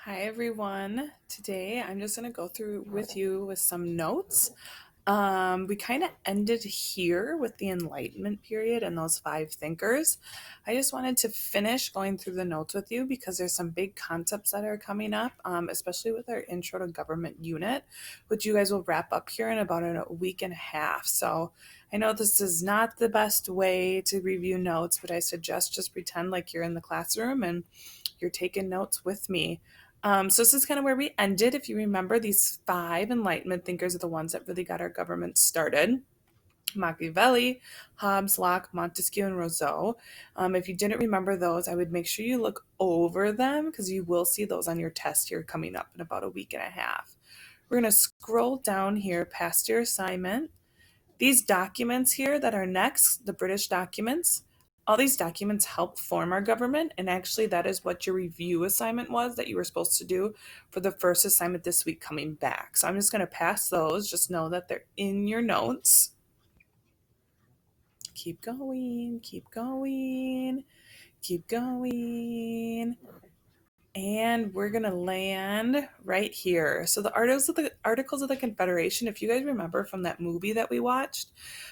Hi everyone. Today I'm just going to go through with you with some notes. We kind of ended here with the Enlightenment period and those five thinkers. I just wanted to finish going through the notes with you because there's some big concepts that are coming up, especially with our Intro to Government unit, which you guys will wrap up here in about a week and a half. So I know this is not the best way to review notes, but I suggest just pretend like you're in the classroom and you're taking notes with me. So this is kind of where we ended. If you remember, these five Enlightenment thinkers are the ones that really got our government started. Machiavelli, Hobbes, Locke, Montesquieu, and Rousseau. If you didn't remember those, I would make sure you look over them because you will see those on your test here coming up in about a week and a half. We're going to scroll down here past your assignment. These documents here that are next, the British documents, all these documents help form our government, and actually that is what your review assignment was that you were supposed to do for the first assignment this week coming back. So I'm just going to pass those. Just know that they're in your notes. Keep going, keep going, keep going. And we're going to land right here. So the Articles of the Confederation, if you guys remember from that movie that we watched,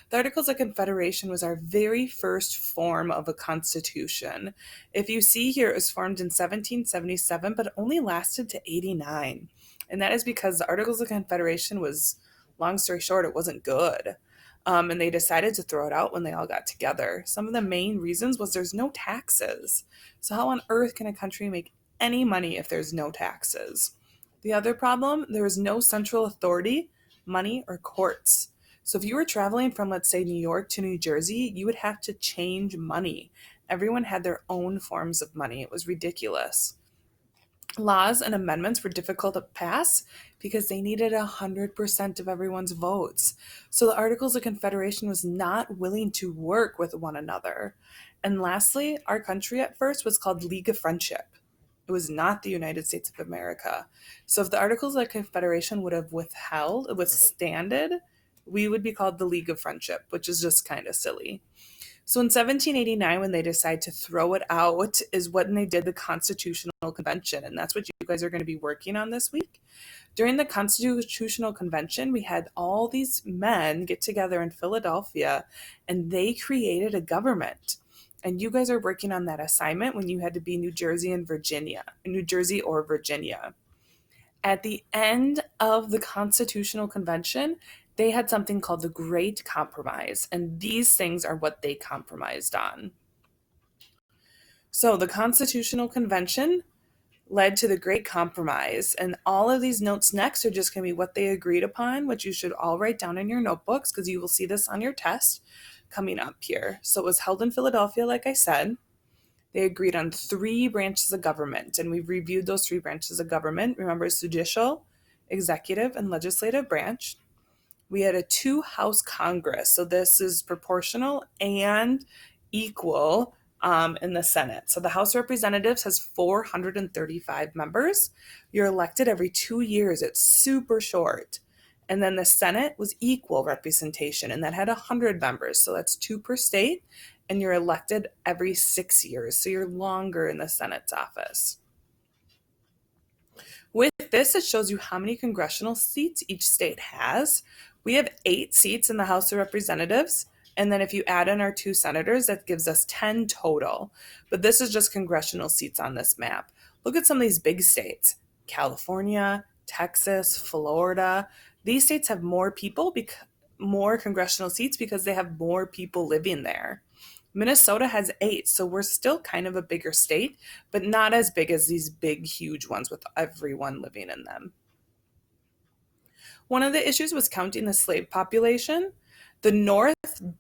the Articles of Confederation was our very first form of a constitution. If you see here, it was formed in 1777, but it only lasted to 89. And that is because the Articles of Confederation was, long story short, it wasn't good. And they decided to throw it out when they all got together. Some of the main reasons was there's no taxes. So how on earth can a country make any money if there's no taxes? The other problem, there is no central authority, money, or courts. So if you were traveling from, let's say, New York to New Jersey, you would have to change money. Everyone had their own forms of money. It was ridiculous. Laws and amendments were difficult to pass because they needed 100% of everyone's votes. So the Articles of Confederation was not willing to work with one another. And lastly, our country at first was called League of Friendship. It was not the United States of America. So if the Articles of Confederation would have withstanded, we would be called the League of Friendship, which is just kind of silly. So in 1789, when they decided to throw it out, is when they did the Constitutional Convention. And that's what you guys are going to be working on this week. During the Constitutional Convention, we had all these men get together in Philadelphia and they created a government. And you guys are working on that assignment when you had to be New Jersey or Virginia. At the end of the Constitutional Convention, they had something called the Great Compromise, and these things are what they compromised on. So the Constitutional Convention led to the Great Compromise, and all of these notes next are just going to be what they agreed upon, which you should all write down in your notebooks because you will see this on your test coming up here. So it was held in Philadelphia, like I said. They agreed on three branches of government, and we've reviewed those three branches of government. Remember, it's judicial, executive, and legislative branch. We had a two-house Congress, so this is proportional and equal in the Senate. So the House of Representatives has 435 members. You're elected every 2 years. It's super short. And then the Senate was equal representation, and that had 100 members. So that's 2 per state, and you're elected every 6 years. So you're longer in the Senate's office. With this, it shows you how many congressional seats each state has. We have 8 seats in the House of Representatives. And then if you add in our 2 senators, that gives us 10 total. But this is just congressional seats on this map. Look at some of these big states: California, Texas, Florida. These states have more people, more congressional seats because they have more people living there. Minnesota has 8, so we're still kind of a bigger state, but not as big as these big, huge ones with everyone living in them. One of the issues was counting the slave population. The North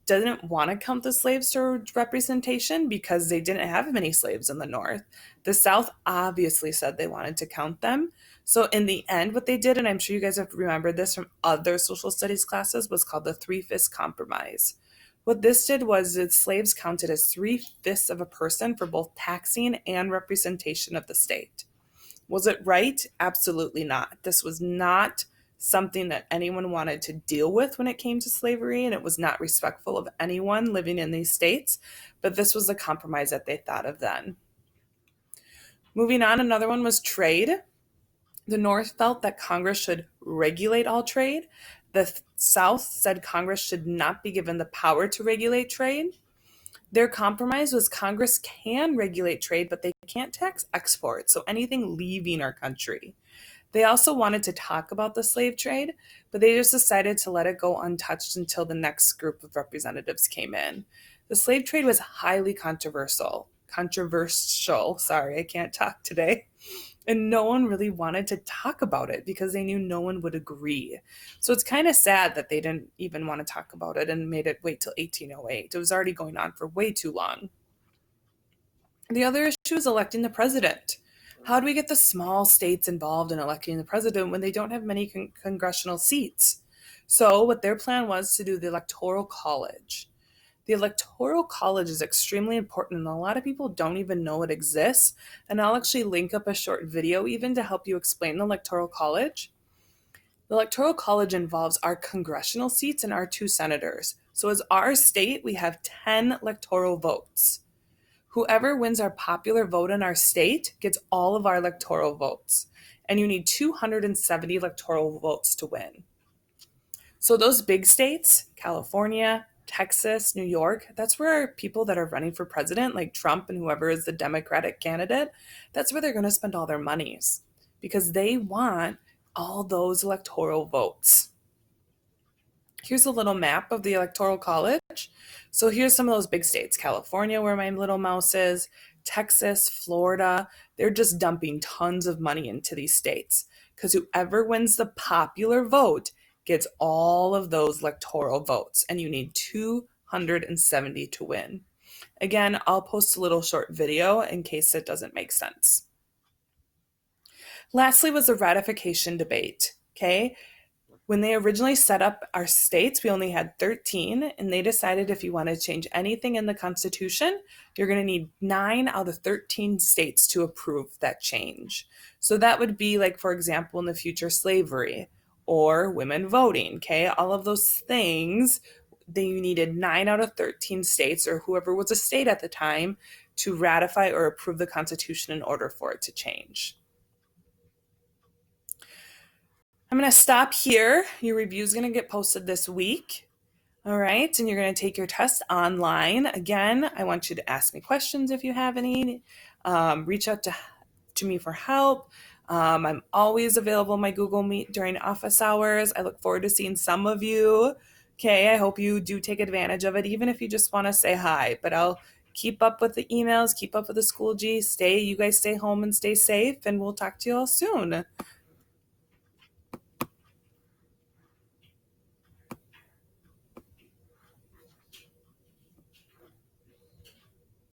didn't want to count the slaves to representation because they didn't have many slaves in the North. The South obviously said they wanted to count them. So in the end, what they did, and I'm sure you guys have remembered this from other social studies classes, was called the Three-Fifths Compromise. What this did was the slaves counted as 3/5 of a person for both taxing and representation of the state. Was it right? Absolutely not. This was not something that anyone wanted to deal with when it came to slavery, and it was not respectful of anyone living in these states, but this was the compromise that they thought of then. Moving on, another one was trade. The North felt that Congress should regulate all trade. The South said Congress should not be given the power to regulate trade. Their compromise was Congress can regulate trade, but they can't tax exports, so anything leaving our country. They also wanted to talk about the slave trade, but they just decided to let it go untouched until the next group of representatives came in. The slave trade was highly controversial, sorry, I can't talk today. And no one really wanted to talk about it because they knew no one would agree. So it's kind of sad that they didn't even want to talk about it and made it wait till 1808. It was already going on for way too long. The other issue is electing the president. How do we get the small states involved in electing the president when they don't have many congressional seats? So what their plan was to do the Electoral College. The Electoral College is extremely important, and a lot of people don't even know it exists. And I'll actually link up a short video even to help you explain the Electoral College. The Electoral College involves our congressional seats and our 2 senators. So as our state, we have 10 electoral votes. Whoever wins our popular vote in our state gets all of our electoral votes. And you need 270 electoral votes to win. So those big states, California, Texas, New York, that's where people that are running for president, like Trump and whoever is the Democratic candidate, that's where they're going to spend all their monies because they want all those electoral votes. Here's a little map of the Electoral College. So here's some of those big states: California, where my little mouse is, Texas, Florida. They're just dumping tons of money into these states because whoever wins the popular vote gets all of those electoral votes, and you need 270 to win. Again, I'll post a little short video in case it doesn't make sense. Lastly was the ratification debate, okay? When they originally set up our states, we only had 13, and they decided if you want to change anything in the Constitution, you're going to need 9 out of 13 states to approve that change. So that would be like, for example, in the future, slavery or women voting, okay? All of those things, then you needed 9 out of 13 states, or whoever was a state at the time, to ratify or approve the Constitution in order for it to change. I'm going to stop here. Your review is going to get posted this week. All right. And you're going to take your test online. Again, I want you to ask me questions if you have any. Reach out to me for help. I'm always available on my Google Meet during office hours. I look forward to seeing some of you. Okay. I hope you do take advantage of it, even if you just want to say hi. But I'll keep up with the emails, keep up with the Schoology. You guys stay home and stay safe, and we'll talk to you all soon.